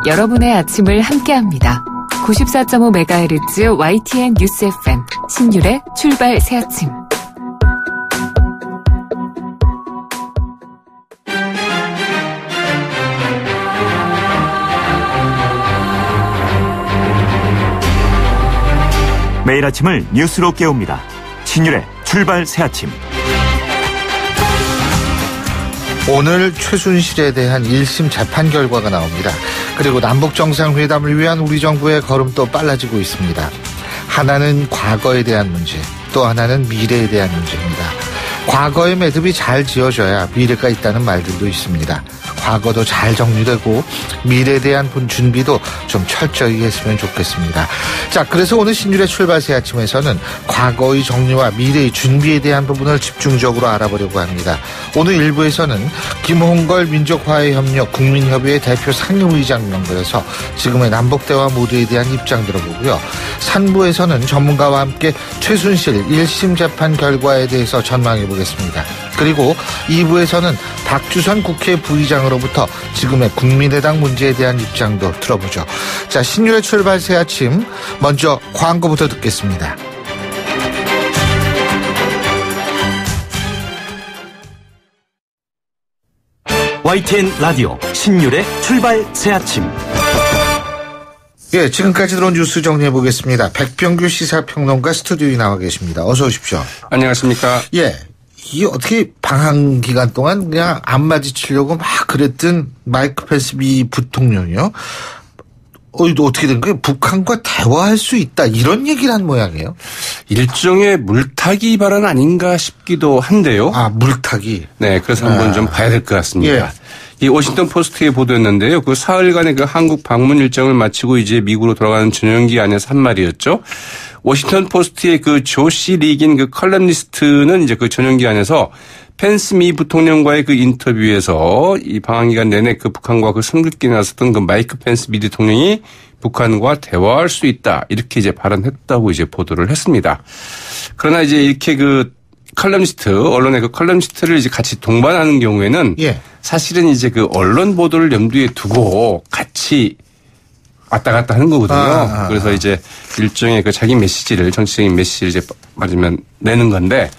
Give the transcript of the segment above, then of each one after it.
여러분의 아침을 함께합니다. 94.5MHz YTN 뉴스 FM 신율의 출발 새아침. 매일 아침을 뉴스로 깨웁니다. 신율의 출발 새아침. 오늘 최순실에 대한 1심 재판 결과가 나옵니다. 그리고 남북정상회담을 위한 우리 정부의 걸음도 빨라지고 있습니다. 하나는 과거에 대한 문제, 또 하나는 미래에 대한 문제입니다. 과거의 매듭이 잘 지어져야 미래가 있다는 말들도 있습니다. 과거도 잘 정리되고 미래에 대한 준비도 좀 철저히 했으면 좋겠습니다. 자, 그래서 오늘 신율의 출발 새 아침에서는 과거의 정리와 미래의 준비에 대한 부분을 집중적으로 알아보려고 합니다. 오늘 1부에서는 김홍걸 민족화해협력 국민협의회 대표 상임의장 연결해서 지금의 남북대화 모드에 대한 입장 들어보고요. 3부에서는 전문가와 함께 최순실 1심 재판 결과에 대해서 전망해보겠습니다. 그리고 2부에서는 박주선 국회 부의장으로부터 지금의 국민의당 문제에 대한 입장도 들어보죠. 자, 신율의 출발 새 아침, 먼저 광고부터 듣겠습니다. YTN 라디오 신율의 출발 새 아침. 예, 지금까지 들어온 뉴스 정리해보겠습니다. 백병규 시사평론가 스튜디오에 나와 계십니다. 어서 오십시오. 안녕하십니까. 예. 이게 어떻게 방한 기간 동안 그냥 안 마주치려고 막 그랬던 마이크 펜스 미 부통령이요. 어떻게 된 거예요? 북한과 대화할 수 있다. 이런 얘기를 한 모양이에요. 일종의 물타기 발언 아닌가 싶기도 한데요. 아, 물타기. 네, 그래서 한번 좀 봐야 될 것 같습니다. 예. 이 워싱턴 포스트에 보도했는데요. 그 사흘간의 그 한국 방문 일정을 마치고 이제 미국으로 돌아가는 전용기 안에서 한 말이었죠. 워싱턴 포스트의 그 조시 리긴 그 컬럼니스트는 이제 그 전용기 안에서 펜스 미 부통령과의 그 인터뷰에서 이 방한 기간 내내 그 북한과 그 선긋기 나섰던 그 마이크 펜스 미 대통령이 북한과 대화할 수 있다. 이렇게 이제 발언했다고 이제 보도를 했습니다. 그러나 이제 이렇게 그 컬럼니스트, 언론의 그 컬럼니스트를 이제 같이 동반하는 경우에는 예. 사실은 이제 그 언론 보도를 염두에 두고 같이 왔다 갔다 하는 거거든요. 그래서 이제 일종의 그 자기 메시지를, 정치적인 메시지를 이제 맞으면 내는 건데,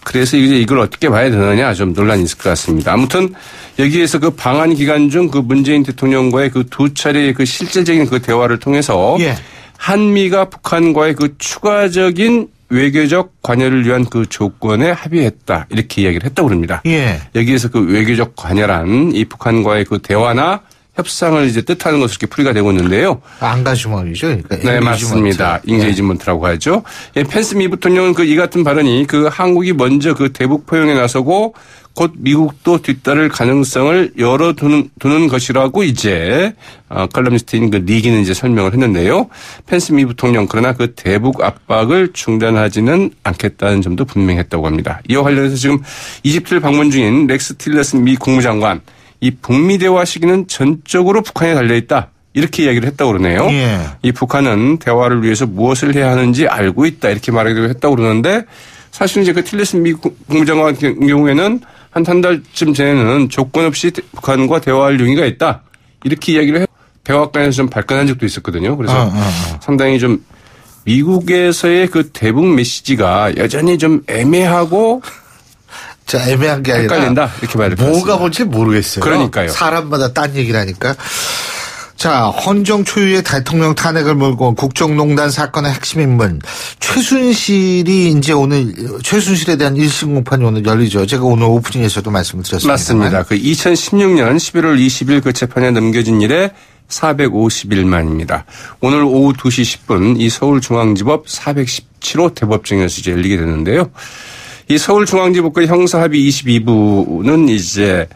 그래서 이제 이걸 어떻게 봐야 되느냐 좀 논란이 있을 것 같습니다. 아무튼 여기에서 그 방한 기간 중 그 문재인 대통령과의 그 두 차례의 그 실질적인 그 대화를 통해서 예. 한미가 북한과의 그 추가적인 외교적 관여를 위한 그 조건에 합의했다. 이렇게 이야기를 했다고 합니다. 예. 여기에서 그 외교적 관여란 이 북한과의 그 대화나 협상을 이제 뜻하는 것으로 이렇게 풀이가 되고 있는데요. 안가주머니죠. 그러니까 네, 맞습니다. 인게이지먼트라고 하죠. 예, 펜스 미 부통령은 그 이 같은 발언이 그 한국이 먼저 그 대북 포용에 나서고 곧 미국도 뒤따를 가능성을 열어두는 것이라고 이제 컬럼니스트인 그 리기는 이제 설명을 했는데요. 펜스 미 부통령 그러나 그 대북 압박을 중단하지는 않겠다는 점도 분명했다고 합니다. 이와 관련해서 지금 이집트를 방문 중인 렉스 틸러슨 미 국무장관 이 북미 대화 시기는 전적으로 북한에 달려있다. 이렇게 이야기를 했다고 그러네요. 예. 이 북한은 대화를 위해서 무엇을 해야 하는지 알고 있다. 이렇게 말하기도 했다고 그러는데 사실은 이제 그 틸러슨 미 국무장관 같은 경우에는 한 달쯤 전에는 조건 없이 북한과 대화할 용의가 있다. 이렇게 이야기를 해서 대화관에서 좀 발끈한 적도 있었거든요. 그래서 상당히 좀 미국에서의 그 대북 메시지가 여전히 좀 애매하고 자, 애매한 게 아니라 헷갈린다. 이렇게 봐야 될 것 같습니다. 뭐가 뭔지 모르겠어요. 그러니까요. 사람마다 딴 얘기를 하니까. 자, 헌정 초유의 대통령 탄핵을 몰고 온 국정농단 사건의 핵심 인물 최순실이 이제 오늘 최순실에 대한 1심 공판이 오늘 열리죠. 제가 오늘 오프닝에서도 말씀을 드렸습니다. 맞습니다. 그 2016년 11월 20일 그 재판에 넘겨진 일에 450일 만입니다. 오늘 오후 2시 10분 이 서울중앙지법 417호 대법정에서 이제 열리게 되는데요. 이 서울중앙지법의 형사합의 22부는 이제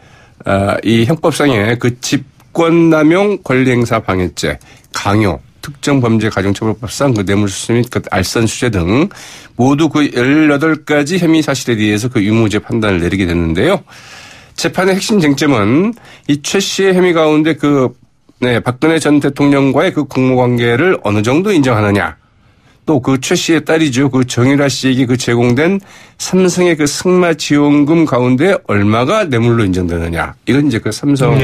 이 형법상의 그 직권남용 권리행사 방해죄, 강요, 특정범죄 가중처벌법상 그 뇌물수수 및 그 알선수재 등 모두 그 18가지 혐의 사실에 대해서 그 유무죄 판단을 내리게 됐는데요. 재판의 핵심 쟁점은 이 최 씨의 혐의 가운데 박근혜 전 대통령과의 그 공모관계를 어느 정도 인정하느냐. 또 그 최 씨의 딸이죠. 그 정유라 씨에게 그 제공된 삼성의 그 승마 지원금 가운데 얼마가 뇌물로 인정되느냐. 이건 이제 그 삼성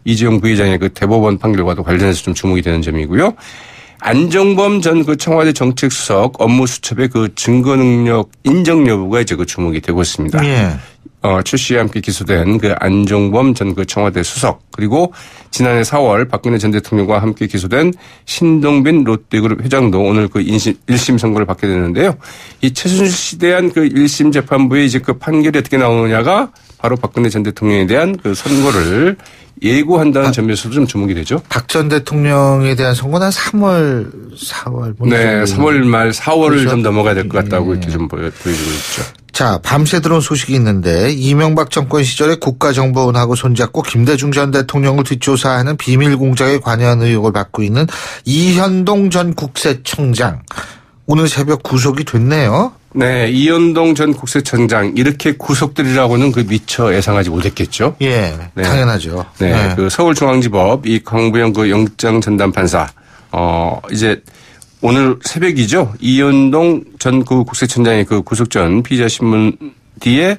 이재용 부회장의 그 대법원 판결과도 관련해서 좀 주목이 되는 점이고요. 안종범 전 그 청와대 정책수석 업무 수첩의 그 증거 능력 인정 여부가 이제 그 주목이 되고 있습니다. 예. 최 씨와 함께 기소된 그 안종범 전 그 청와대 수석 그리고 지난해 4월 박근혜 전 대통령과 함께 기소된 신동빈 롯데그룹 회장도 오늘 그 1심 선고를 받게 되는데요. 이 최순실 씨에 대한 그 1심 재판부의 이제 그 판결이 어떻게 나오느냐가 바로 박근혜 전 대통령에 대한 그 선고를 예고한다는 점에서도 좀 주목이 되죠. 박 전 대통령에 대한 선고는 한 3월. 네, 3월 말 4월을 그렇죠? 좀 넘어가야 될 것 같다고 이렇게 좀 보여지고 있죠. 자, 밤새 들어온 소식이 있는데 이명박 정권 시절에 국가정보원하고 손잡고 김대중 전 대통령을 뒷조사하는 비밀공작에 관여한 의혹을 받고 있는 이현동 전 국세청장. 오늘 새벽 구속이 됐네요. 네, 이현동 전 국세청장 이렇게 구속되리라고는 그 미처 예상하지 못했겠죠. 예, 네. 당연하죠. 네, 네. 그 서울중앙지법 이 강부영 그 영장 전담 판사 이제 오늘 새벽이죠. 이현동 전 그 국세청장의 그 구속 전 피의자 신문 뒤에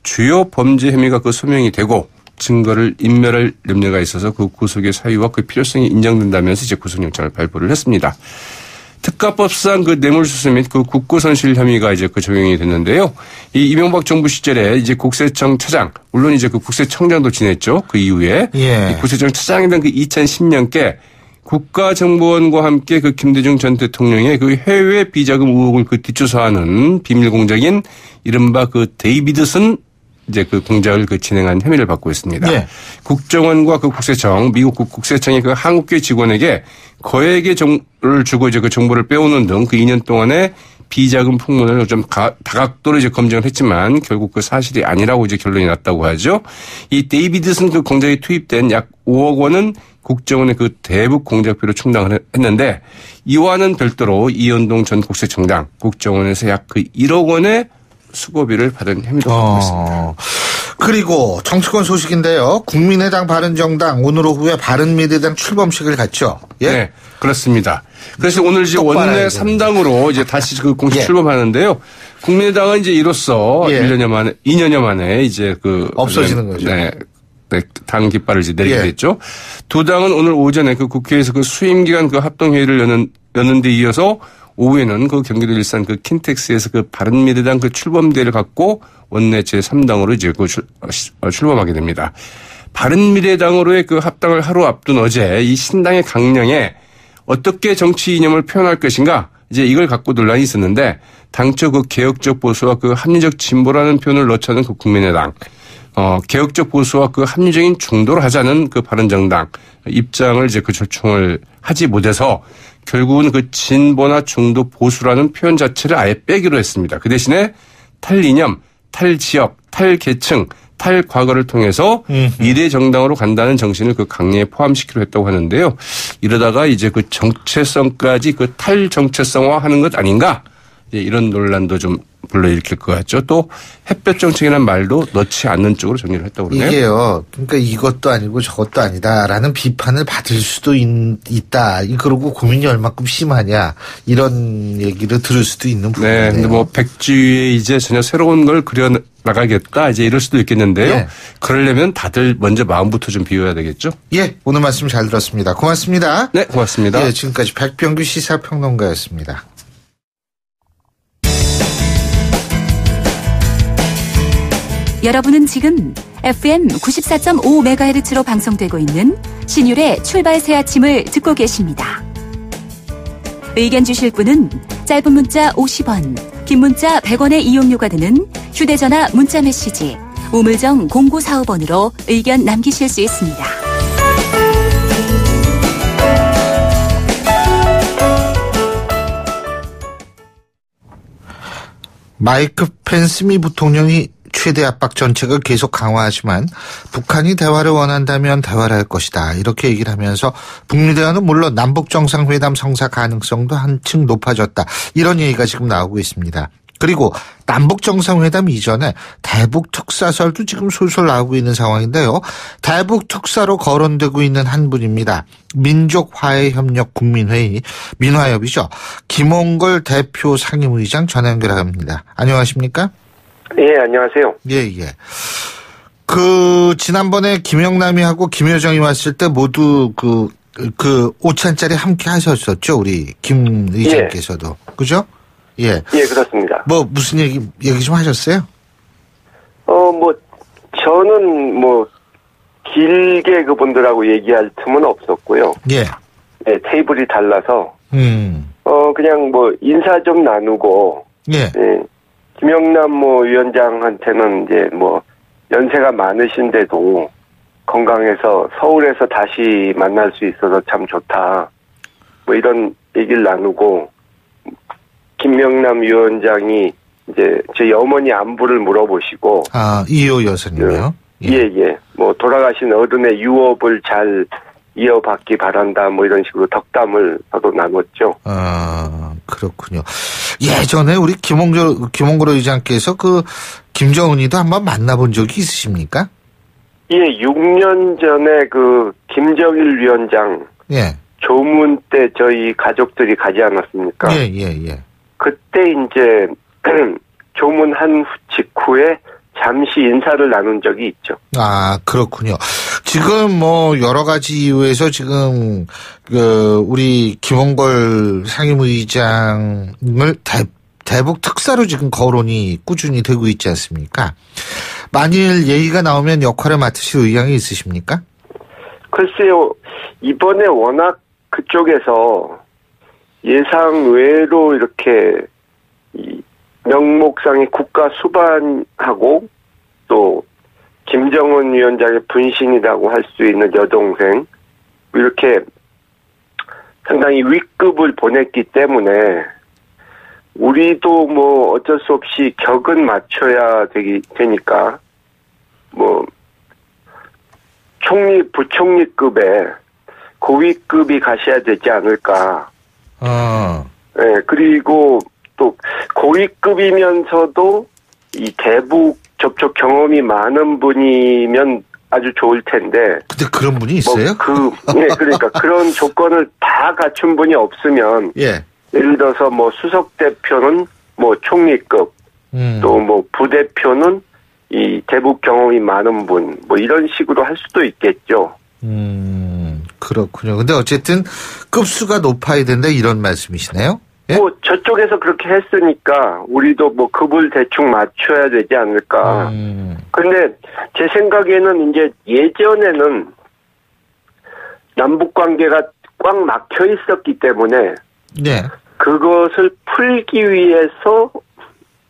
주요 범죄 혐의가 그 소명이 되고 증거를 인멸할 염려가 있어서 그 구속의 사유와 그 필요성이 인정된다면서 이제 구속영장을 발부를 했습니다. 특가법상 그 뇌물수수 및 그 국고손실 혐의가 이제 그 적용이 됐는데요. 이 이명박 정부 시절에 이제 국세청 차장, 물론 이제 그 국세청장도 지냈죠. 그 이후에. 예. 이 국세청 차장이던 그 2010년께 국가정보원과 함께 그 김대중 전 대통령의 그 해외 비자금 의혹을 그 뒷조사하는 비밀 공작인 이른바 그 데이비드슨 이제 그 공작을 그 진행한 혐의를 받고 있습니다. 예. 국정원과 그 국세청, 미국 국세청이 그 한국계 직원에게 거액의 정보를 주고 이제 그 정보를 빼오는 등 그 2년 동안에 비자금 풍문을 좀 다각도로 이제 검증을 했지만 결국 그 사실이 아니라고 이제 결론이 났다고 하죠. 이 데이비드슨 그 공작에 투입된 약 5억 원은 국정원의 그 대북 공작비로 충당을 했는데 이와는 별도로 이현동 전 국세청장 국정원에서 약 그 1억 원의 수고비를 받은 혐의도 받고 있습니다. 그리고 정치권 소식인데요. 국민의당 바른정당 오늘 오후에 바른미래당 출범식을 갖죠. 예? 네, 그렇습니다. 그래서 오늘 이제 원내 3당으로 이제 다시 그 공식 예. 출범하는데요. 국민의당은 이제 이로써 예. 2년여 만에 이제 그 없어지는 거죠. 네. 네, 당 깃발을 이제 내리게 예. 됐죠. 두 당은 오늘 오전에 그 국회에서 그 수임 기간 그 합동회의를 여는 데 이어서 오후에는 그 경기도 일산 그 킨텍스에서 그 바른미래당 그 출범대회를 갖고 원내 제3당으로 이제 그 출범하게 됩니다. 바른미래당으로의 그 합당을 하루 앞둔 어제 이 신당의 강령에 어떻게 정치 이념을 표현할 것인가 이제 이걸 갖고 논란이 있었는데 당초 그 개혁적 보수와 그 합리적 진보라는 표현을 넣자는 그 국민의당 개혁적 보수와 그 합리적인 중도를 하자는 그 바른정당 입장을 이제 그 절충을 하지 못해서 결국은 그 진보나 중도 보수라는 표현 자체를 아예 빼기로 했습니다. 그 대신에 탈이념, 탈지역, 탈계층, 탈과거를 통해서 미래 정당으로 간다는 정신을 그 강령에 포함시키려 했다고 하는데요. 이러다가 이제 그 정체성까지 그 탈정체성화하는 것 아닌가? 이런 논란도 좀 불러일으킬 것 같죠. 또 햇볕 정책이라는 말도 넣지 않는 쪽으로 정리를 했다고 그러네요. 이게요. 그러니까 이것도 아니고 저것도 아니다라는 비판을 받을 수도 있다. 그러고 고민이 얼마큼 심하냐 이런 얘기를 들을 수도 있는 부분이네요. 네. 근데 뭐 백지위에 이제 전혀 새로운 걸 그려 나가겠다 이제 이럴 수도 있겠는데요. 네. 그러려면 다들 먼저 마음부터 좀 비워야 되겠죠. 예. 오늘 말씀 잘 들었습니다. 고맙습니다. 네. 고맙습니다. 예, 지금까지 백병규 시사평론가였습니다. 여러분은 지금 FM 94.5MHz로 방송되고 있는 신율의 출발 새 아침을 듣고 계십니다. 의견 주실 분은 짧은 문자 50원, 긴 문자 100원의 이용료가 드는 휴대전화 문자 메시지 우물정 0945번으로 의견 남기실 수 있습니다. 마이크 펜스 미 부통령이 최대 압박 정책을 계속 강화하지만 북한이 대화를 원한다면 대화를 할 것이다. 이렇게 얘기를 하면서 북미 대화는 물론 남북 정상회담 성사 가능성도 한층 높아졌다. 이런 얘기가 지금 나오고 있습니다. 그리고 남북 정상회담 이전에 대북 특사설도 지금 솔솔 나오고 있는 상황인데요. 대북 특사로 거론되고 있는 한 분입니다. 민족화해협력 국민회의 민화협이죠. 김홍걸 대표 상임의장 전화 연결합니다. 안녕하십니까? 예, 안녕하세요. 예. 지난번에 김영남이하고 김여정이 왔을 때 모두 그 5찬짜리 함께 하셨었죠, 우리 김 의장께서도. 그죠? 예. 예, 그렇습니다. 뭐, 무슨 얘기 좀 하셨어요? 저는 길게 그분들하고 얘기할 틈은 없었고요. 예. 네, 테이블이 달라서. 그냥 인사 좀 나누고. 예. 네, 김영남 위원장한테는 이제 연세가 많으신데도 건강해서 서울에서 다시 만날 수 있어서 참 좋다. 이런 얘기를 나누고, 김영남 위원장이 이제 저희 어머니 안부를 물어보시고. 이호 여사님이요? 예. 돌아가신 어른의 유업을 잘 이어받기 바란다. 이런 식으로 덕담을 서로 나눴죠. 그렇군요. 예전에 우리 김홍걸 의장께서 김정은이도 한번 만나본 적이 있으십니까? 예, 6년 전에 김정일 위원장. 예. 조문 때 저희 가족들이 가지 않았습니까? 예. 그때 이제 조문한 직후에 잠시 인사를 나눈 적이 있죠. 그렇군요. 지금 여러 가지 이유에서 지금 우리 김홍걸 상임의장을 대북 특사로 지금 거론이 꾸준히 되고 있지 않습니까? 만일 얘기가 나오면 역할을 맡으실 의향이 있으십니까? 글쎄요. 이번에 워낙 그쪽에서 예상 외로 이렇게 명목상의 국가 수반하고 또 김정은 위원장의 분신이라고 할 수 있는 여동생 이렇게 상당히 윗급을 보냈기 때문에 우리도 어쩔 수 없이 격은 맞춰야 되니까 총리 부총리급에 고위급이 가셔야 되지 않을까. 네, 그리고 또 고위급이면서도 이 대북 접촉 경험이 많은 분이면 아주 좋을 텐데. 근데 그런 분이 있어요? 네, 그러니까 그런 조건을 다 갖춘 분이 없으면. 예. 예를 들어서 수석 대표는 총리급, 또 부대표는 이 대북 경험이 많은 분, 이런 식으로 할 수도 있겠죠. 그렇군요. 근데 어쨌든 급수가 높아야 된다 이런 말씀이시네요? 예? 저쪽에서 그렇게 했으니까 우리도 급을 대충 맞춰야 되지 않을까. 근데 제 생각에는 이제 예전에는 남북 관계가 꽉 막혀 있었기 때문에 네. 그것을 풀기 위해서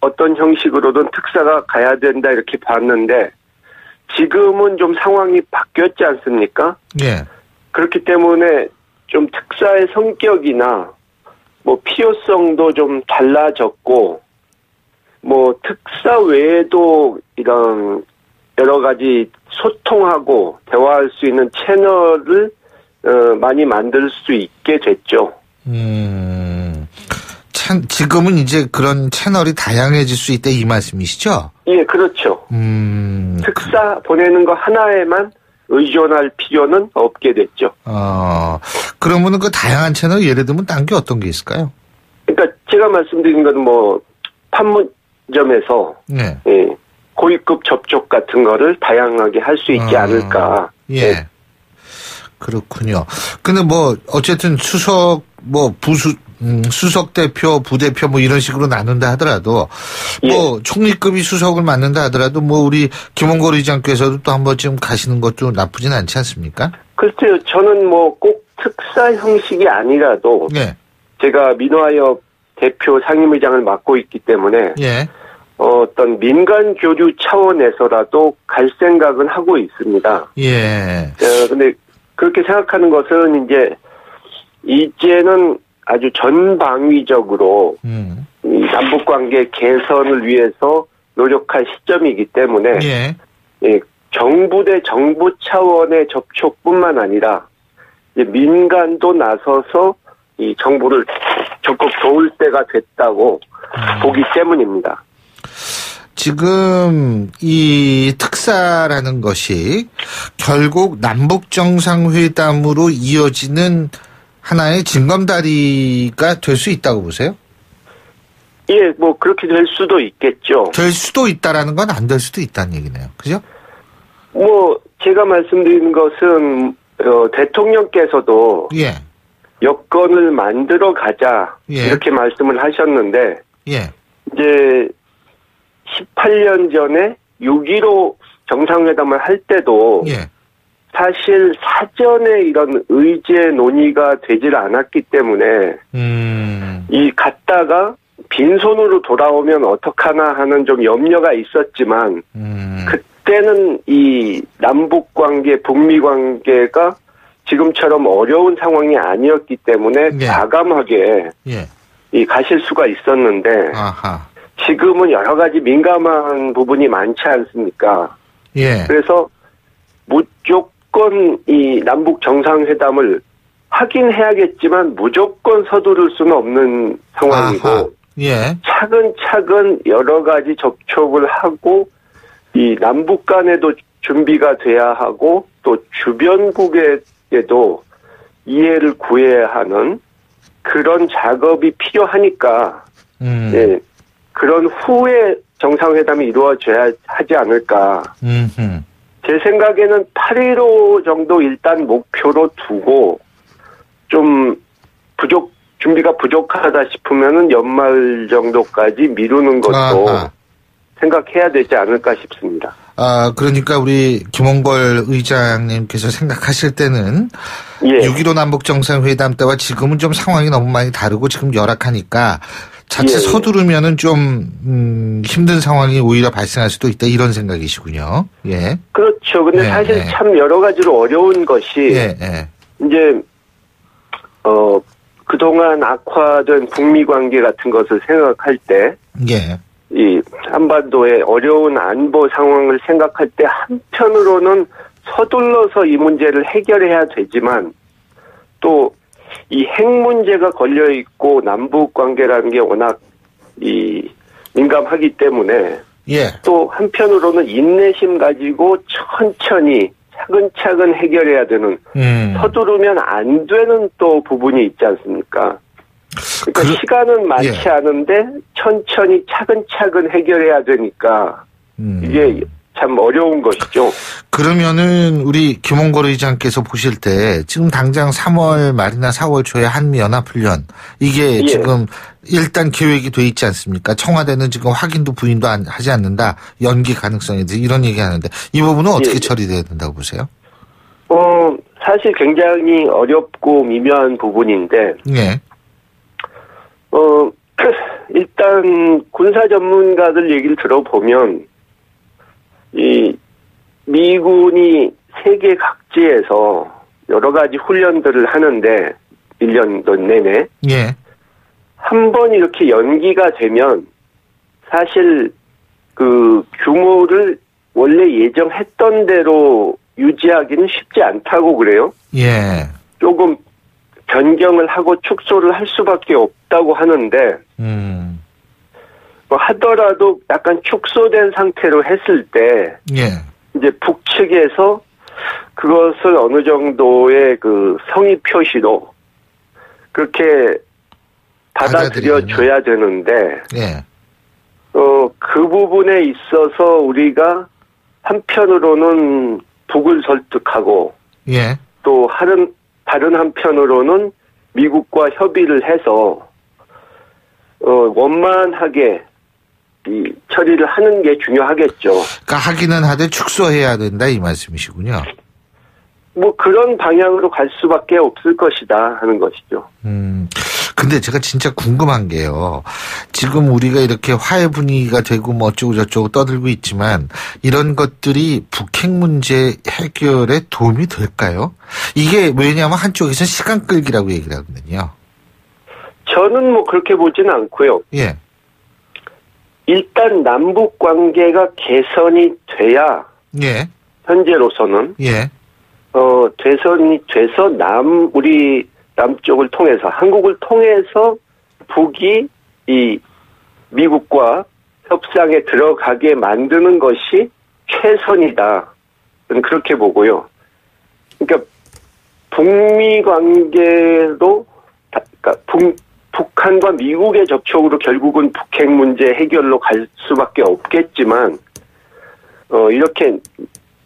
어떤 형식으로든 특사가 가야 된다 이렇게 봤는데 지금은 좀 상황이 바뀌었지 않습니까? 예. 그렇기 때문에 좀 특사의 성격이나 필요성도 좀 달라졌고 특사 외에도 이런 여러 가지 소통하고 대화할 수 있는 채널을 많이 만들 수 있게 됐죠. 지금은 이제 그런 채널이 다양해질 수 있다 이 말씀이시죠? 예, 그렇죠. 특사 보내는 거 하나에만 의존할 필요는 없게 됐죠. 그러면은 그 다양한 채널 예를 들면 딴 게 어떤 게 있을까요? 그러니까 제가 말씀드린 건 판문점에서 네. 예, 고위급 접촉 같은 거를 다양하게 할 수 있지 않을까. 예. 네. 그렇군요. 근데 어쨌든 수석, 수석 대표, 부대표 이런 식으로 나눈다 하더라도, 총리급이 수석을 맡는다 하더라도 우리 김홍걸 의장께서도 또 한 번쯤 가시는 것도 나쁘진 않지 않습니까? 글쎄요. 저는 꼭 특사 형식이 아니라도, 네. 제가 민화협 대표 상임의장을 맡고 있기 때문에, 예. 어떤 민간 교류 차원에서라도 갈 생각은 하고 있습니다. 예. 근데 그렇게 생각하는 것은 이제는 아주 전방위적으로 이 남북관계 개선을 위해서 노력할 시점이기 때문에 예. 정부 대 정부 차원의 접촉뿐만 아니라 이제 민간도 나서서 이 정부를 적극 도울 때가 됐다고 보기 때문입니다. 지금 이 특사라는 것이 결국 남북정상회담으로 이어지는 하나의 징검다리가 될 수 있다고 보세요? 예, 그렇게 될 수도 있겠죠. 될 수도 있다라는 건 안 될 수도 있다는 얘기네요. 그죠? 제가 말씀드리는 것은 대통령께서도 예. 여건을 만들어 가자 예. 이렇게 말씀을 하셨는데 예. 이제 18년 전에 6.15 정상회담을 할 때도 예. 사실 사전에 이런 의제 논의가 되질 않았기 때문에 이 갔다가 빈손으로 돌아오면 어떡하나 하는 좀 염려가 있었지만 그때는 이 남북 관계, 북미 관계가 지금처럼 어려운 상황이 아니었기 때문에 예. 과감하게 예. 이 가실 수가 있었는데 아하. 지금은 여러 가지 민감한 부분이 많지 않습니까? 예. 그래서 무조건 이 남북 정상회담을 하긴 해야겠지만 무조건 서두를 수는 없는 상황이고 아하. 예. 차근차근 여러 가지 접촉을 하고 이 남북 간에도 준비가 돼야 하고 또 주변국에도 이해를 구해야 하는 그런 작업이 필요하니까 예, 그런 후에 정상회담이 이루어져야 하지 않을까. 제 생각에는 8.15 정도 일단 목표로 두고 좀 준비가 부족하다 싶으면은 연말 정도까지 미루는 것도 아하. 생각해야 되지 않을까 싶습니다. 그러니까 우리 김홍걸 의장님께서 생각하실 때는 예. 6.15 남북정상회담 때와 지금은 좀 상황이 너무 많이 다르고 지금 열악하니까 자칫 예. 서두르면은 좀 힘든 상황이 오히려 발생할 수도 있다 이런 생각이시군요. 예. 그렇죠. 근데 예, 사실 예. 참 여러 가지로 어려운 것이 예, 예. 이제 그동안 악화된 북미 관계 같은 것을 생각할 때 예. 이 한반도의 어려운 안보 상황을 생각할 때 한편으로는 서둘러서 이 문제를 해결해야 되지만 또 이 핵 문제가 걸려 있고 남북 관계라는 게 워낙 이 민감하기 때문에 예. 또 한편으로는 인내심 가지고 천천히 차근차근 해결해야 되는 서두르면 안 되는 또 부분이 있지 않습니까? 그러니까 시간은 많지 예. 않은데 천천히 차근차근 해결해야 되니까 이게 참 어려운 것이죠. 그러면은 우리 김홍걸 의장께서 보실 때 지금 당장 3월 말이나 4월 초에 한미연합훈련 이게 예. 지금 일단 계획이 돼 있지 않습니까? 청와대는 지금 확인도 부인도 하지 않는다. 연기 가능성에 대해서 이런 얘기하는데 이 부분은 어떻게 예. 처리돼야 된다고 보세요? 사실 굉장히 어렵고 미묘한 부분인데 예. 일단 군사 전문가들 얘기를 들어보면 이 미군이 세계 각지에서 여러 가지 훈련들을 하는데 1년도 내내 예. 한 번 이렇게 연기가 되면 사실 그 규모를 원래 예정했던 대로 유지하기는 쉽지 않다고 그래요. 예. 조금 변경을 하고 축소를 할 수밖에 없다고 하는데 뭐 하더라도 약간 축소된 상태로 했을 때 예. 이제 북측에서 그것을 어느 정도의 그 성의 표시로 그렇게 받아들여 줘야 되는데 예. 그 부분에 있어서 우리가 한편으로는 북을 설득하고 예. 또 다른 한편으로는 미국과 협의를 해서 원만하게 이 처리를 하는 게 중요하겠죠. 그러니까 하기는 하되 축소해야 된다 이 말씀이시군요. 뭐 그런 방향으로 갈 수밖에 없을 것이다 하는 것이죠. 근데 제가 진짜 궁금한 게요. 지금 우리가 이렇게 화해 분위기가 되고 뭐 어쩌고 저쩌고 떠들고 있지만 이런 것들이 북핵 문제 해결에 도움이 될까요? 이게 왜냐하면 한쪽에서는 시간 끌기라고 얘기를 하거든요. 저는 뭐 그렇게 보지는 않고요. 예. 일단 남북 관계가 개선이 돼야 예. 현재로서는 예. 개선이 돼서 우리 남쪽을 통해서 한국을 통해서 북이 이 미국과 협상에 들어가게 만드는 것이 최선이다. 저는 그렇게 보고요. 그러니까 북미 관계로 그러니까 북한과 미국의 접촉으로 결국은 북핵 문제 해결로 갈 수밖에 없겠지만 이렇게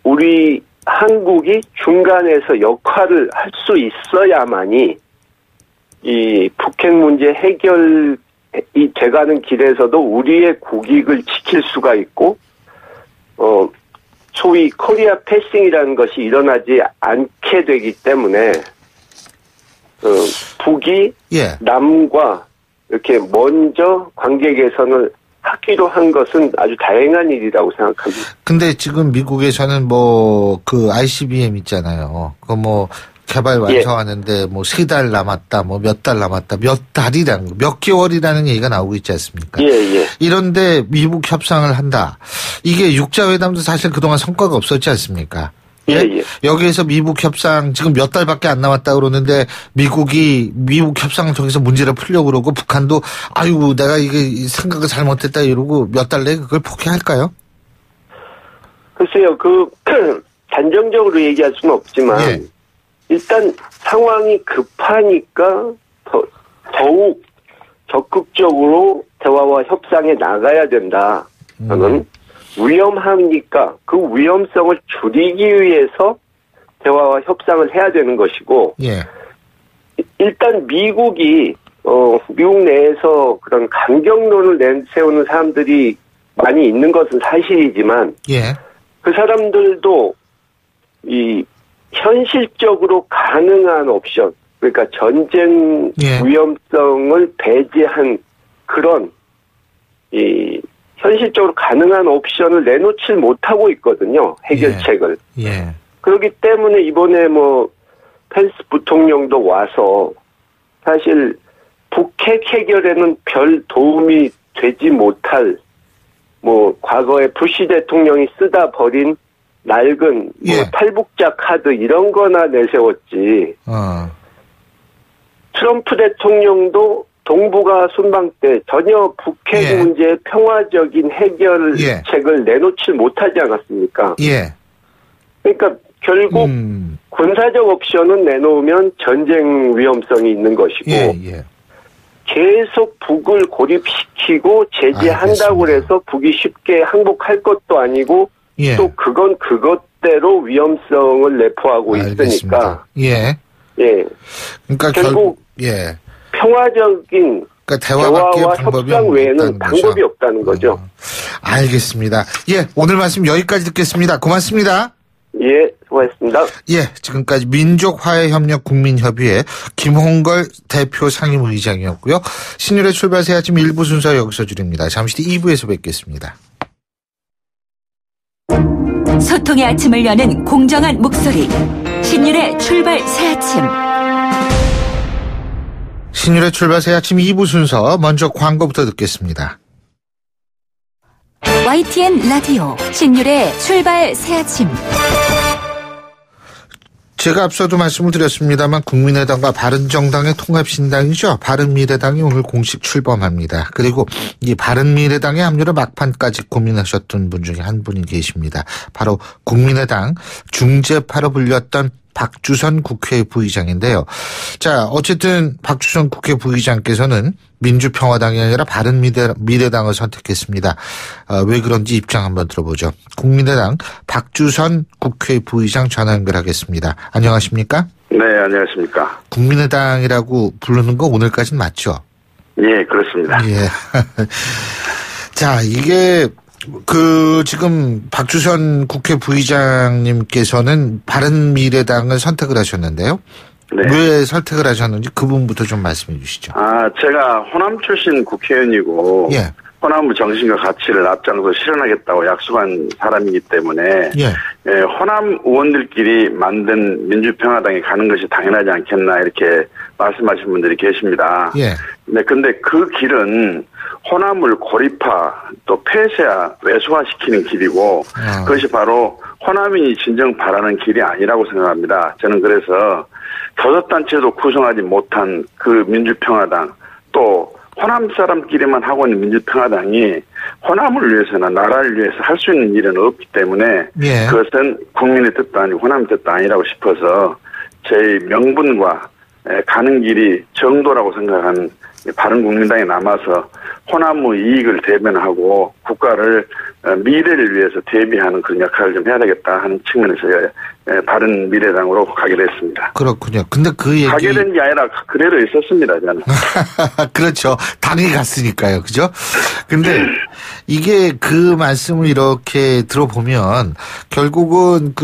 우리 한국이 중간에서 역할을 할 수 있어야만이 이 북핵 문제 해결이 돼가는 길에서도 우리의 국익을 지킬 수가 있고, 소위 코리아 패싱이라는 것이 일어나지 않게 되기 때문에, 북이 예. 남과 이렇게 먼저 관계 개선을 하기로 한 것은 아주 다행한 일이라고 생각합니다. 근데 지금 미국에서는 그 ICBM 있잖아요. 개발 완성하는데 3달 남았다, 몇 달 남았다, 몇 개월이라는 얘기가 나오고 있지 않습니까? 예, 예. 이런데 미국 협상을 한다. 이게 육자회담도 사실 그동안 성과가 없었지 않습니까? 예, 예. 여기에서 미국 협상 지금 몇 달밖에 안 남았다 그러는데 미국 협상을 통해서 문제를 풀려고 그러고 북한도 아이고 내가 이게 생각을 잘못했다 이러고 몇 달 내에 그걸 포기할까요? 글쎄요, 단정적으로 얘기할 수는 없지만, 예. 일단 상황이 급하니까 더욱 적극적으로 대화와 협상에 나가야 된다. 저는 위험하니까 그 위험성을 줄이기 위해서 대화와 협상을 해야 되는 것이고, 예. 일단 미국이 미국 내에서 그런 강경론을 내세우는 사람들이 많이 있는 것은 사실이지만, 예. 그 사람들도 이 현실적으로 가능한 옵션, 그러니까 전쟁 예. 위험성을 배제한 그런 현실적으로 가능한 옵션을 내놓질 못하고 있거든요. 해결책을. 예. 그렇기 때문에 이번에 펜스 부통령도 와서 사실 북핵 해결에는 별 도움이 되지 못할 과거에 부시 대통령이 쓰다 버린 낡은 예. 탈북자 카드 이런 거나 내세웠지. 트럼프 대통령도 동북아 순방 때 전혀 북핵 예. 문제의 평화적인 해결책을 내놓지 못하지 않았습니까? 예. 그러니까 결국 군사적 옵션은 내놓으면 전쟁 위험성이 있는 것이고, 예. 계속 북을 고립시키고 제재한다고 해서 북이 쉽게 항복할 것도 아니고, 예. 또 그건 그것대로 위험성을 내포하고 알겠습니다. 있으니까. 예. 예. 그러니까 결국 예. 평화적인 대화와 협상 외에는 방법이 없다는 거죠. 알겠습니다. 예, 오늘 말씀 여기까지 듣겠습니다. 고맙습니다. 예, 수고하셨습니다. 예, 지금까지 민족화해협력 국민협의회 김홍걸 대표 상임의장이었고요. 신율의 출발 새 아침 1부 순서 여기서 줄입니다. 잠시 뒤 2부에서 뵙겠습니다. 소통의 아침을 여는 공정한 목소리 신율의 출발 새 아침. 신율의 출발 새 아침 2부 순서 먼저 광고부터 듣겠습니다. YTN 라디오 신율의 출발 새 아침. 제가 앞서도 말씀을 드렸습니다만 국민의당과 바른정당의 통합신당이죠. 바른미래당이 오늘 공식 출범합니다. 그리고 이 바른미래당의 합류를 막판까지 고민하셨던 분 중에 한 분이 계십니다. 바로 국민의당 중재파로 불렸던 박주선 국회 부의장인데요. 자, 어쨌든 박주선 국회 부의장께서는 민주평화당이 아니라 바른미래당을 선택했습니다. 왜 그런지 입장 한번 들어보죠. 국민의당 박주선 국회 부의장 전화 연결하겠습니다. 안녕하십니까? 네, 안녕하십니까. 국민의당이라고 부르는 거 오늘까지는 맞죠? 예, 그렇습니다. 예. 자, 이게 지금 박주선 국회 부의장님께서는 바른미래당을 선택을 하셨는데요. 네. 왜 선택을 하셨는지 그 부분부터 좀 말씀해 주시죠. 제가 호남 출신 국회의원이고, 예. 호남의 정신과 가치를 앞장서 실현하겠다고 약속한 사람이기 때문에, 예. 호남 의원들끼리 만든 민주평화당에 가는 것이 당연하지 않겠나, 이렇게 말씀하신 분들이 계십니다. 예. 네, 근데 그 길은 호남을 고립화, 또 폐쇄화, 왜소화시키는 길이고, 그것이 바로 호남인이 진정 바라는 길이 아니라고 생각합니다. 저는 그래서 교섭단체도 구성하지 못한 그 민주평화당, 또 호남 사람끼리만 하고 있는 민주평화당이 호남을 위해서나 나라를 위해서 할 수 있는 일은 없기 때문에, 예. 그것은 국민의 뜻도 아니고 호남의 뜻도 아니라고 싶어서 제 명분과 가는 길이 정도라고 생각하는 바른국민당에 남아서 호남의 이익을 대변하고 국가를 미래를 위해서 대비하는 그런 역할을 좀 해야 되겠다 하는 측면에서 바른미래당으로 가게 됐습니다. 그렇군요. 근데 그 얘기 가게 된 게 아니라 그대로 있었습니다, 저는. 그렇죠. 당이 갔으니까요. 그죠? 근데 이게 그 말씀을 이렇게 들어보면 결국은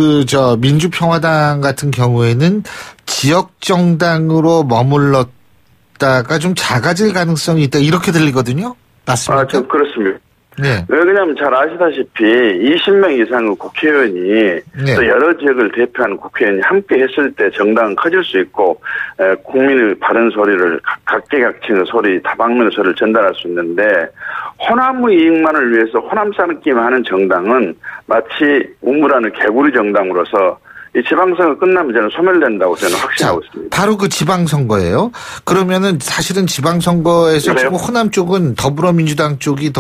민주평화당 같은 경우에는 지역 정당으로 머물렀다가 좀 작아질 가능성이 있다. 이렇게 들리거든요. 맞습니까? 좀 그렇습니다. 네. 왜냐하면 잘 아시다시피 20명 이상의 국회의원이 또 여러 지역을 대표하는 국회의원이 함께 했을 때 정당은 커질 수 있고 국민의 바른 소리를 각계각층의 소리, 다방면의 소리를 전달할 수 있는데 호남의 이익만을 위해서 호남 싸움기만 하는 정당은 마치 우물하는 개구리 정당으로서 이 지방선거 끝나면 저는 소멸된다고 저는 확신하고 있습니다. 바로 그 지방선거예요. 그러면은 사실은 지방선거에서 지금 호남 쪽은 더불어민주당 쪽이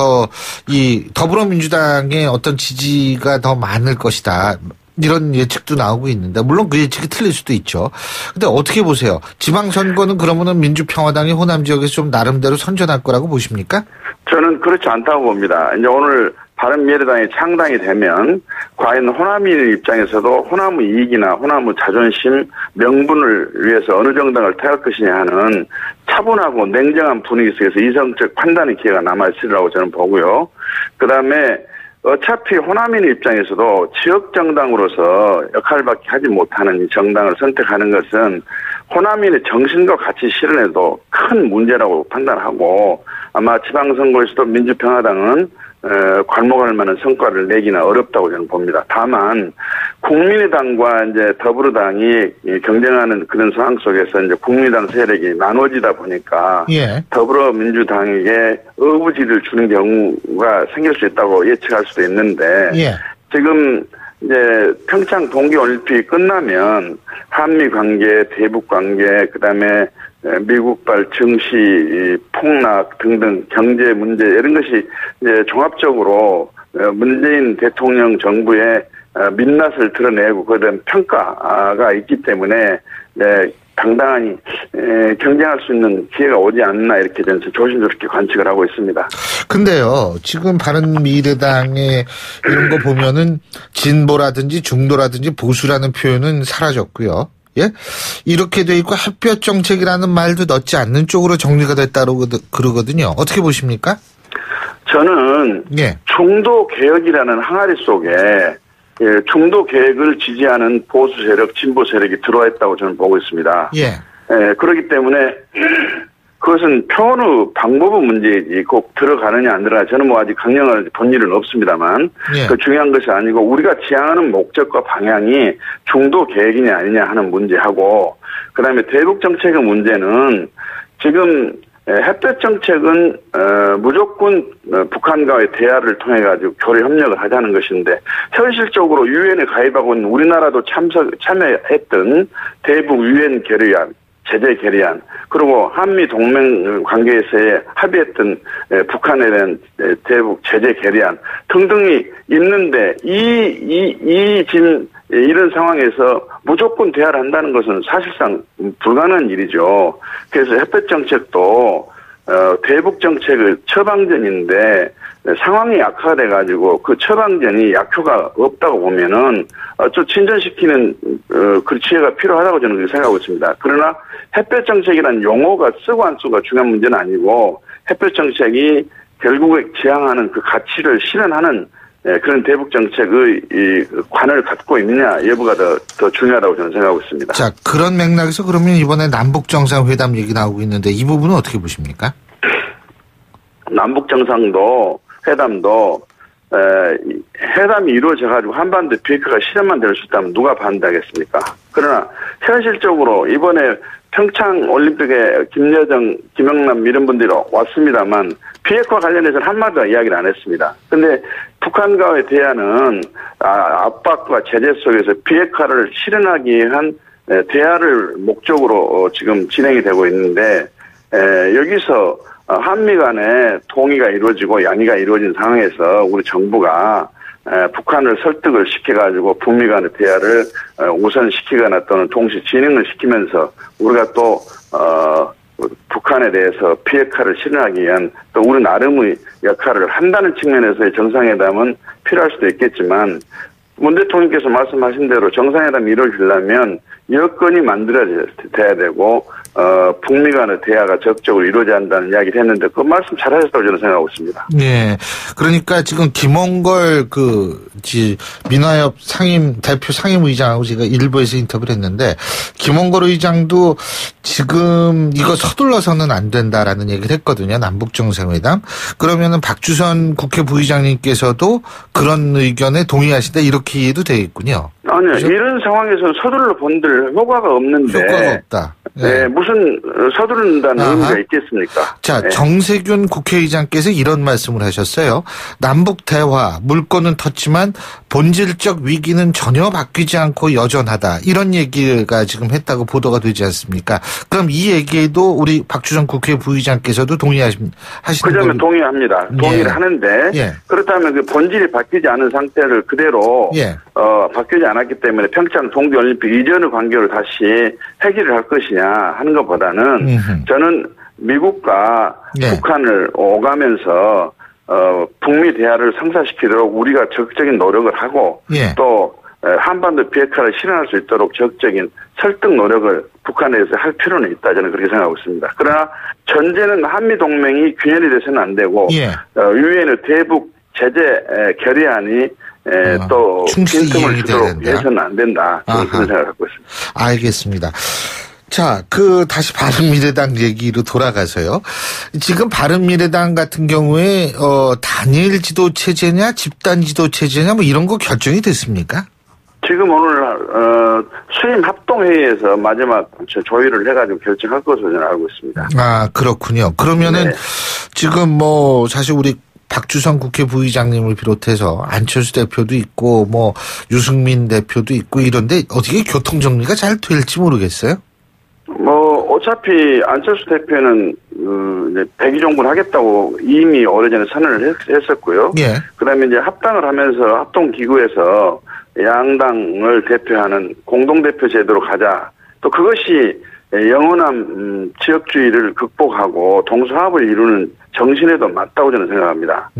더불어민주당의 어떤 지지가 더 많을 것이다. 이런 예측도 나오고 있는데 물론 그 예측이 틀릴 수도 있죠. 근데 어떻게 보세요? 지방선거는 그러면은 민주평화당이 호남 지역에서 좀 나름대로 선전할 거라고 보십니까? 저는 그렇지 않다고 봅니다. 이제 오늘 바른미래당이 창당이 되면 과연 호남인 입장에서도 호남의 이익이나 호남의 자존심, 명분을 위해서 어느 정당을 택할 것이냐 하는 차분하고 냉정한 분위기 속에서 이성적 판단의 기회가 남아있으리라고 저는 보고요. 그다음에 어차피 호남인 입장에서도 지역 정당으로서 역할밖에 하지 못하는 이 정당을 선택하는 것은 호남인의 정신과 가치 실현에도 큰 문제라고 판단하고 아마 지방선거에서도 민주평화당은 괄목할 만한 성과를 내기는 어렵다고 저는 봅니다. 다만 국민의당과 이제 더불어당이 경쟁하는 그런 상황 속에서 이제 국민의당 세력이 나눠지다 보니까 더불어민주당에게 어부지를 주는 경우가 생길 수 있다고 예측할 수도 있는데 지금 이제 평창 동계올림픽이 끝나면 한미 관계, 대북 관계, 그다음에 미국발 증시, 폭락 등등 경제 문제 이런 것이 이제 종합적으로 문재인 대통령 정부의 민낯을 드러내고 그에 대한 평가가 있기 때문에 당당히 경쟁할 수 있는 기회가 오지 않나 이렇게 저는 조심스럽게 관측을 하고 있습니다. 근데요, 지금 바른미래당의 이런 거 보면은 진보라든지 중도라든지 보수라는 표현은 사라졌고요. 예? 이렇게 돼 있고 햇볕 정책이라는 말도 넣지 않는 쪽으로 정리가 됐다고 그러거든요. 어떻게 보십니까? 저는 중도 개혁이라는 항아리 속에 중도 개혁을 지지하는 보수 세력, 진보 세력이 들어와 있다고 저는 보고 있습니다. 그렇기 때문에 그것은 표현의 방법의 문제이지 꼭 들어가느냐 안 들어가느냐 저는 아직 강령을 본 일은 없습니다만 그 중요한 것이 아니고 우리가 지향하는 목적과 방향이 중도 계획이냐 아니냐 하는 문제하고 그다음에 대북 정책의 문제는 지금 햇볕 정책은 무조건 북한과의 대화를 통해 가지고 교류 협력을 하자는 것인데 현실적으로 유엔에 가입하고 있는 우리나라도 참여했던 대북 유엔 결의안 제재 결의안 그리고 한미 동맹 관계에서의 합의했던 북한에 대한 대북 제재 결의안 등등이 있는데 지금 이런 상황에서 무조건 대화를 한다는 것은 사실상 불가능한 일이죠. 그래서 햇볕 정책도 대북 정책의 처방전인데 상황이 악화돼 가지고 그 처방전이 약효가 없다고 보면은 좀 진전시키는 그 지혜가 필요하다고 저는 생각하고 있습니다. 그러나 햇볕 정책이라는 용어가 쓰고 안 쓰고가 중요한 문제는 아니고 햇볕 정책이 결국에 지향하는 그 가치를 실현하는 그런 대북 정책의 이 관을 갖고 있느냐 여부가 더 중요하다고 저는 생각하고 있습니다. 자, 그런 맥락에서 그러면 이번에 남북 정상회담 얘기 나오고 있는데 이 부분은 어떻게 보십니까? 남북 정상도 회담도 회담이 이루어져가지고 한반도 비핵화가 실현만 될 수 있다면 누가 반대하겠습니까? 그러나 현실적으로 이번에 평창 올림픽에 김여정, 김영남 이런 분들이 왔습니다만 비핵화 관련해서는 한마디도 이야기를 안 했습니다. 그런데 북한과의 대화는 압박과 제재 속에서 비핵화를 실현하기 위한 대화를 목적으로 지금 진행이 되고 있는데 여기서 한미 간에 동의가 이루어지고 양의가 이루어진 상황에서 우리 정부가 북한을 설득을 시켜가지고 북미 간의 대화를 우선시키거나 또는 동시 진행을 시키면서 우리가 또 북한에 대해서 비핵화를 실현하기 위한 또 우리 나름의 역할을 한다는 측면에서의 정상회담은 필요할 수도 있겠지만 문 대통령께서 말씀하신 대로 정상회담이 이루어지려면 여건이 만들어져야 되고 북미 간의 대화가 적극적으로 이루어져야 한다는 이야기를 했는데 그 말씀 잘하셨다고 저는 생각하고 있습니다. 네, 그러니까 지금 김홍걸 민화협 대표 상임의장하고 제가 일부에서 인터뷰를 했는데 김홍걸 의장도 지금 이거 서둘러서는 안 된다라는 얘기를 했거든요. 남북정상회담. 그러면은 박주선 국회 부의장님께서도 그런 의견에 동의하신다 이렇게 이해도 되겠군요. 아니요. 그렇죠? 이런 상황에서는 서둘러 본들 효과가 없는데. 효과가 없다. 네. 무슨 서두른다는 의미가 있겠습니까? 자, 네. 정세균 국회의장께서 이런 말씀을 하셨어요. 남북 대화, 물꼬는 텄지만 본질적 위기는 전혀 바뀌지 않고 여전하다. 이런 얘기가 지금 했다고 보도가 되지 않습니까? 그럼 이 얘기에도 우리 박주선 국회 부의장께서도 동의하시는 그 점에 동의합니다. 동의를 하는데 그렇다면 그 본질이 바뀌지 않은 상태를 그대로 바뀌지 않았기 때문에 평창 동계올림픽 이전의 관계로 다시 해결을 할 것이냐 하는 것보다는 저는 미국과 북한을 오가면서 북미 대화를 성사시키도록 우리가 적극적인 노력을 하고 또 한반도 비핵화를 실현할 수 있도록 적극적인 설득 노력을 북한에서 할 필요는 있다 저는 그렇게 생각하고 있습니다. 그러나 전제는 한미동맹이 균열이 돼서는 안 되고 유엔의 대북 제재 결의안이 또 빈틈을 주도록 해서는 안 된다. 저는 그런 생각을 갖고 있습니다. 알겠습니다. 자, 다시 바른미래당 얘기로 돌아가서요. 지금 바른미래당 같은 경우에, 단일 지도 체제냐, 집단 지도 체제냐, 뭐 이런 거 결정이 됐습니까? 지금 오늘, 수임 합동회의에서 마지막 조율을 해가지고 결정할 것으로 저는 알고 있습니다. 아, 그렇군요. 그러면은 지금 사실 우리 박주선 국회 부의장님을 비롯해서 안철수 대표도 있고, 유승민 대표도 있고 이런데 어떻게 교통 정리가 잘 될지 모르겠어요? 어차피 안철수 대표는 이제 백의종군 하겠다고 이미 오래전에 선언을 했었고요. 그다음에 이제 합당을 하면서 합동기구에서 양당을 대표하는 공동대표 제도로 가자. 또 그것이 영원한 지역주의를 극복하고 동서합을 이루는 정신에도 맞다고 저는 생각합니다.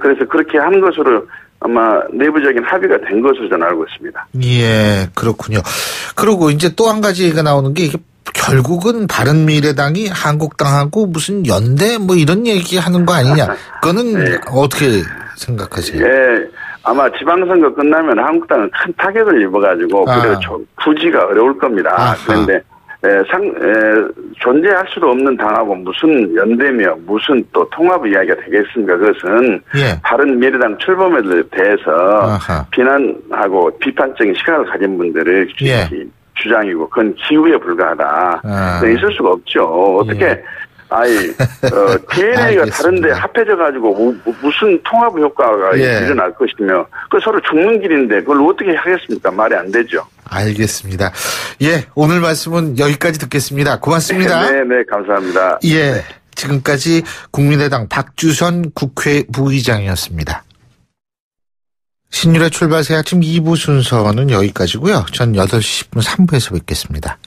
그래서 그렇게 하는 것으로 아마 내부적인 합의가 된 것으로 저는 알고 있습니다. 예, 그렇군요. 그리고 이제 또 한 가지 얘기가 나오는 게 이게 결국은 바른미래당이 한국당하고 무슨 연대 이런 얘기하는 거 아니냐. 그거는 어떻게 생각하세요? 아마 지방선거 끝나면 한국당은 큰 타격을 입어가지고 그래서 좀 부지가 어려울 겁니다. 그런데 존재할 수도 없는 당하고 무슨 연대며 무슨 또 통합 이야기가 되겠습니까? 그것은 바른미래당 출범에 대해서 비난하고 비판적인 시각을 가진 분들의 주장이고 그건 기우에 불과하다. 있을 수가 없죠. 어떻게 DNA가 다른데 합해져가지고 무슨 통합 효과가 일어날 것이며 그 서로 죽는 길인데 그걸 어떻게 하겠습니까? 말이 안 되죠. 알겠습니다. 오늘 말씀은 여기까지 듣겠습니다. 고맙습니다. 네, 감사합니다. 지금까지 국민의당 박주선 국회 부의장이었습니다. 신율의 출발 새 아침 2부 순서는 여기까지고요. 전 8시 10분 3부에서 뵙겠습니다.